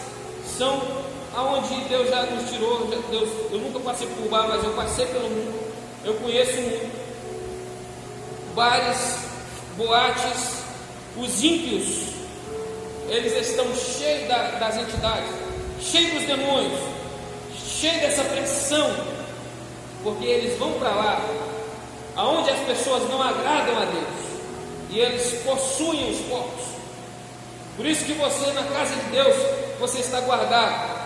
são aonde Deus já nos tirou. Eu nunca passei por bar, mas eu passei pelo mundo. Eu conheço o mundo. Bares, boates, os ímpios, eles estão cheios das entidades, cheios dos demônios, cheios dessa pressão, porque eles vão para lá, aonde as pessoas não agradam a Deus, e eles possuem os corpos. Por isso que você, na casa de Deus, você está guardado.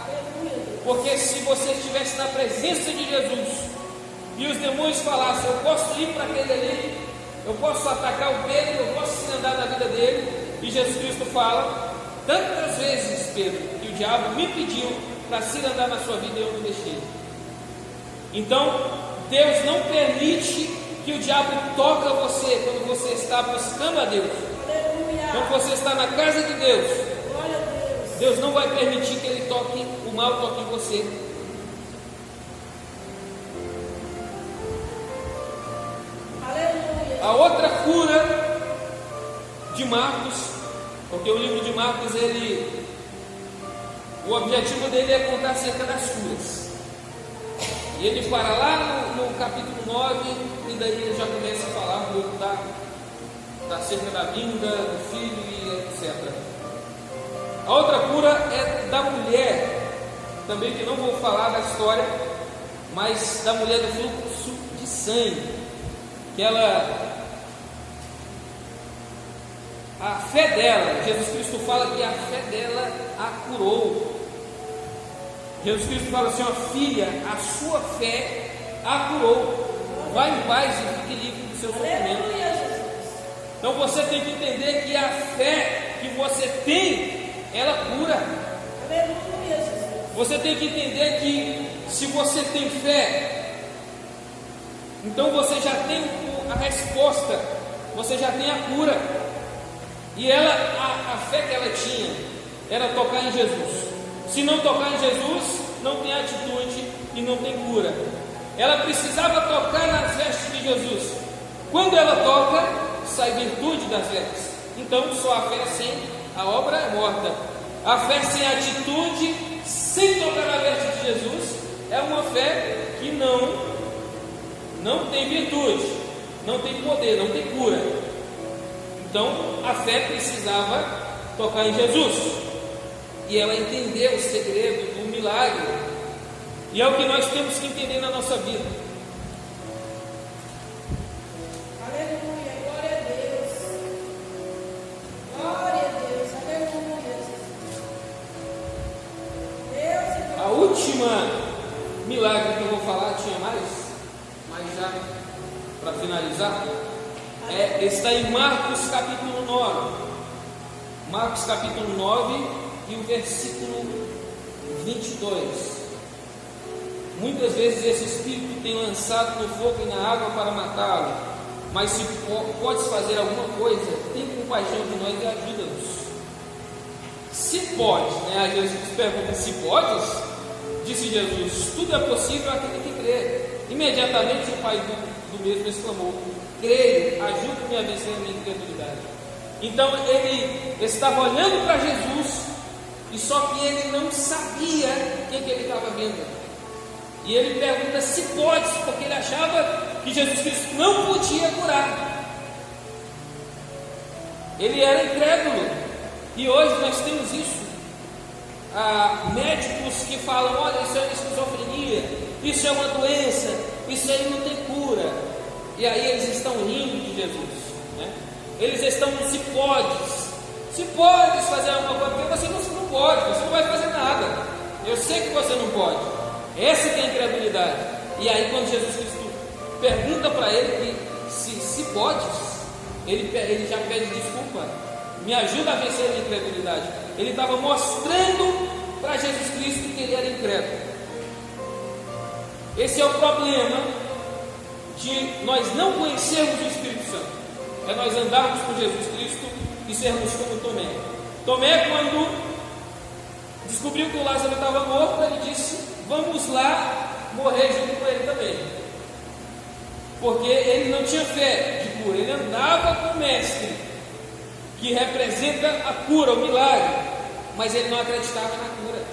Porque se você estivesse na presença de Jesus e os demônios falassem: eu posso ir para aquele ali, eu posso atacar o Pedro, eu posso andar na vida dele, e Jesus Cristo fala: tantas vezes, Pedro, que o diabo me pediu para se andar na sua vida e eu não deixei. Então Deus não permite que o diabo toque você quando você está buscando a Deus. Quando você está na casa de Deus, Deus não vai permitir que ele toque, o mal toque em você. A outra cura de Marcos, porque o livro de Marcos, o objetivo dele é contar acerca das curas. E ele para lá no capítulo 9, e daí ele já começa a falar um pouco acerca da vinda do filho e etc. A outra cura é da mulher, também, que não vou falar da história, mas da mulher do fluxo de sangue, que a fé dela, Jesus Cristo fala que a fé dela a curou. Jesus Cristo fala assim: ó, filha, a sua fé a curou, vá em paz e fique livre do seu sofrimento. Então você tem que entender que a fé que você tem, ela cura. Você tem que entender que se você tem fé, então você já tem a resposta, você já tem a cura. E a fé que ela tinha era tocar em Jesus. Se não tocar em Jesus, não tem atitude e não tem cura. Ela precisava tocar nas vestes de Jesus. Quando ela toca, sai virtude das vestes. Então só a fé sem a obra é morta. A fé sem atitude, sem tocar na veste de Jesus, é uma fé que não tem virtude, não tem poder, não tem cura. Então a fé precisava tocar em Jesus, e ela entendeu o segredo do milagre, e é o que nós temos que entender na nossa vida. Aleluia, glória a Deus, glória a Deus, aleluia. Deus, a última milagre que eu vou falar, tinha mais, mas já para finalizar, está em Marcos capítulo 9. Marcos capítulo 9 e o versículo 22. Muitas vezes esse espírito tem lançado no fogo e na água para matá-lo, mas se podes fazer alguma coisa, tem compaixão de nós e ajuda-nos. Se pode, né? Jesus pergunta: se podes? Disse Jesus: tudo é possível àquele que crê. Imediatamente o pai do mesmo exclamou: creio, ajuda-me a vencer a minha incredulidade. Então ele estava olhando para Jesus, e só que ele não sabia quem que ele estava vendo. E ele pergunta se pode, porque ele achava que Jesus Cristo não podia curar. Ele era incrédulo. E hoje nós temos isso. Médicos que falam: olha, isso é uma esquizofrenia, isso é uma doença, isso aí não tem cura. E aí eles estão rindo de Jesus, né? Eles estão: se podes fazer alguma coisa, porque você não pode, você não vai fazer nada. Eu sei que você não pode. Essa que é a incredulidade. E aí quando Jesus Cristo pergunta para ele se podes, ele já pede desculpa: me ajuda a vencer a minha incredulidade. Ele estava mostrando para Jesus Cristo que ele era incrédulo. Esse é o problema de nós não conhecermos o Espírito Santo. É nós andarmos com Jesus Cristo e sermos como Tomé. Tomé, quando descobriu que o Lázaro estava morto, ele disse: vamos lá morrer junto com ele também. Porque ele não tinha fé de cura. Ele andava com o mestre, que representa a cura, o milagre, mas ele não acreditava na cura.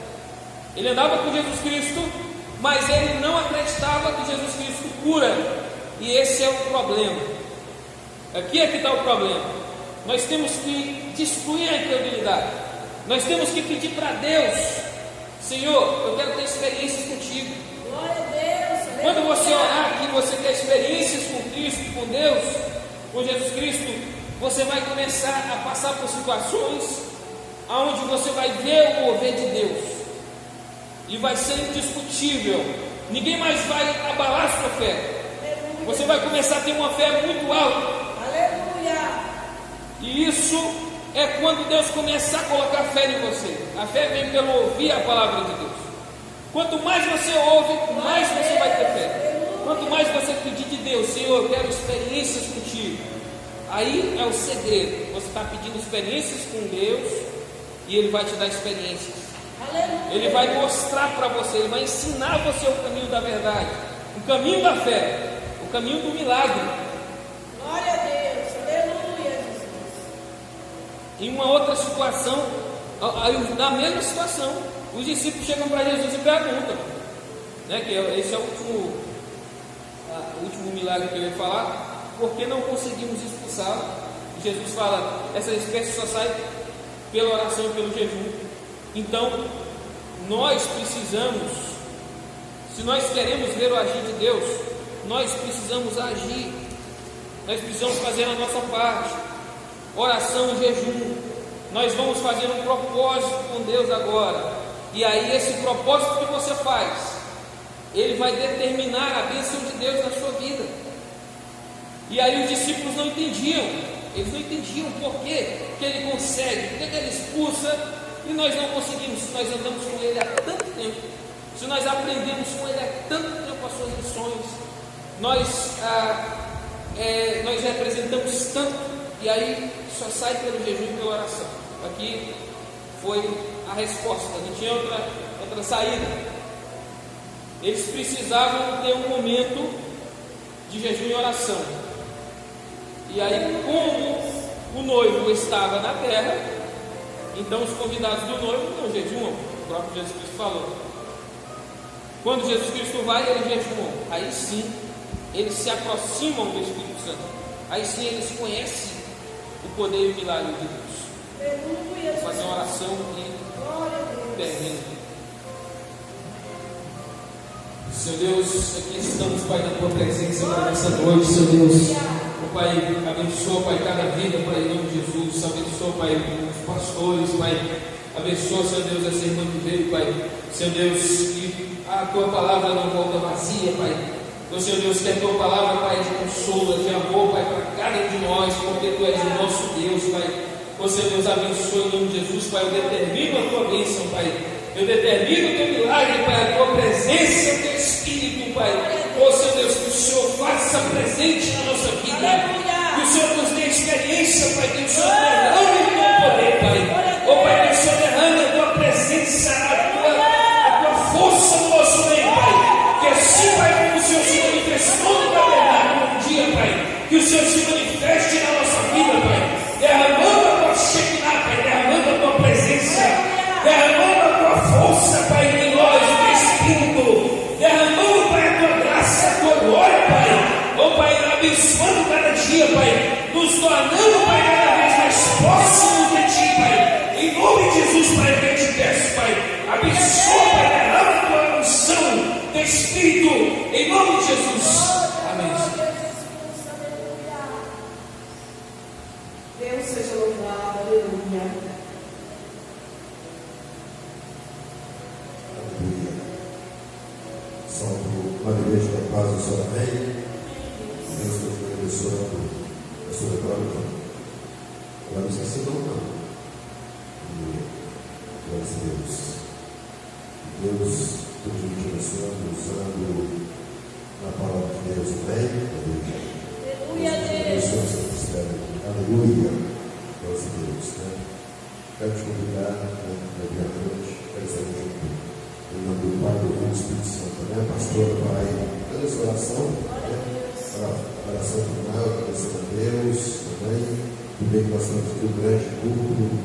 Ele andava com Jesus Cristo, mas ele não acreditava que Jesus Cristo cura. E esse é o problema. Aqui é que está o problema. Nós temos que destruir a incredulidade. Nós temos que pedir para Deus: Senhor, eu quero ter experiências contigo. Glória a Deus. Quando você orar aqui, você ter experiências com Cristo, com Deus, com Jesus Cristo, você vai começar a passar por situações onde você vai ver o mover de Deus, e vai ser indiscutível. Ninguém mais vai abalar a sua fé. Você vai começar a ter uma fé muito alta. Aleluia. E isso é quando Deus começar a colocar fé em você. A fé vem pelo ouvir a palavra de Deus. Quanto mais você ouve, mais você vai ter fé. Quanto mais você pedir de Deus: Senhor, eu quero experiências contigo. Aí é o segredo. Você está pedindo experiências com Deus, e Ele vai te dar experiências. Aleluia. Ele vai mostrar para você, Ele vai ensinar você o caminho da verdade, o caminho da fé, o caminho do milagre. Glória a Deus. Aleluia, Jesus. Em uma outra situação, na mesma situação, os discípulos chegam para Jesus e perguntam, né, que esse é o último milagre que eu ia falar: por que não conseguimos expulsá-lo? Jesus fala: essa espécie só sai pela oração e pelo jejum. Então, nós precisamos, se nós queremos ver o agir de Deus, nós precisamos agir, nós precisamos fazer a nossa parte, oração e jejum. Nós vamos fazer um propósito com Deus agora, e aí esse propósito que você faz, ele vai determinar a bênção de Deus na sua vida. E aí os discípulos não entendiam, eles não entendiam por que ele consegue, por que ele expulsa, e nós não conseguimos. Se nós andamos com ele há tanto tempo, se nós aprendemos com ele há tanto tempo as suas lições, nós representamos tanto, e aí só sai pelo jejum e pela oração. Aqui foi a resposta, não tinha outra saída. Eles precisavam ter um momento de jejum e oração. E aí, como o noivo estava na terra, então os convidados do noivo não jejuam. O próprio Jesus Cristo falou. Quando Jesus Cristo vai, eles jejuam. Aí sim, eles se aproximam do Espírito Santo. Aí sim, eles conhecem o poder e o milagre de Deus. Fazer uma oração e termina. Seu Deus, aqui estamos, Pai, na Tua presença nessa noite, Seu Deus. Pai, abençoa, Pai, cada vida, Pai, em nome de Jesus. Abençoa, Pai, os pastores, Pai. Abençoa, Seu Deus, essa irmã que veio, Pai. Seu Deus, que a Tua palavra não volta vazia, Pai. Então, Seu Deus, que a Tua palavra, Pai, de consolo, de amor, Pai, para cada um de nós, porque Tu és o nosso Deus, Pai. Então, Seu Deus, abençoa em nome de Jesus, Pai. Eu determino a Tua bênção, Pai. Eu determino o Teu milagre, Pai, a Tua presença, o Teu Espírito, Pai. Oh, Seu Deus, que o Senhor faça presente na nossa vida. Que o Senhor nos dê experiência, Pai. Que o Senhor derrame o Teu poder, Pai. Oh, Pai, que o Senhor derrame a Tua presença, a Tua força no nosso meio, Pai. Que assim, Pai, como o Senhor se manifestou no tabernáculo um dia, Pai. Que o Senhor se manifeste na nossa vida, Pai. Derramando a Tua Shekinah, Pai. Derramando a Tua presença. Derramando a Tua força, Pai, em nós, o Teu Espírito. Derramando, Pai, a Tua graça, a Tua glória, Pai. Oh, Pai, abençoando cada dia, Pai. Nos tornando, Pai, cada vez mais próximos de Ti, Pai. Em nome de Jesus, Pai, eu te peço, Pai. Abençoa, Pai, derrama a Tua unção, Teu Espírito, em nome de Jesus. Amém. Deus seja louvado, aleluia. Salve a igreja da paz do Senhor, amém. Deus nos abençoe a sua glória. Agora não esqueci do não. Glória a Deus. Deus continue te abençoando, usando a palavra de Deus, amém. Aleluia, Deus. Aleluia. Glória a Deus. Quero te convidar para vir à noite, quero estar junto. Em nome do Pai, do Filho e do Espírito Santo, né? Pastor, Pai, toda essa oração, né? A oração final, agradecer a Deus, também, do bem que nós estamos aqui, um grande culto,